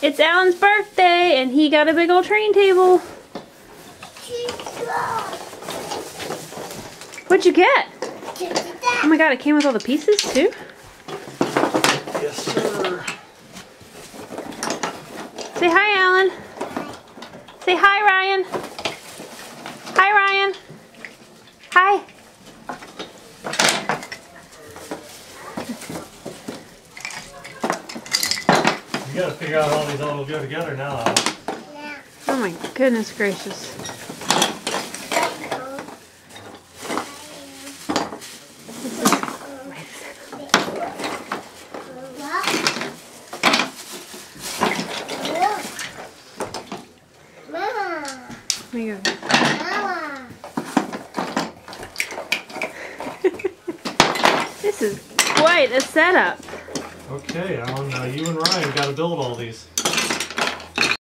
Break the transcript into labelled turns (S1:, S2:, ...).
S1: It's Alan's birthday and he got a big old train table. What'd you get? Oh my god, it came with all the pieces too?
S2: Yes, sir.
S1: Say hi, Alan. Say hi, Ryan. Hi, Ryan. Hi.
S2: You gotta figure out how these all will go together now, Alan.
S3: Yeah.
S1: Oh my goodness gracious. Here you go. This is quite a setup.
S2: Okay, Alan, you and Ryan gotta build all these.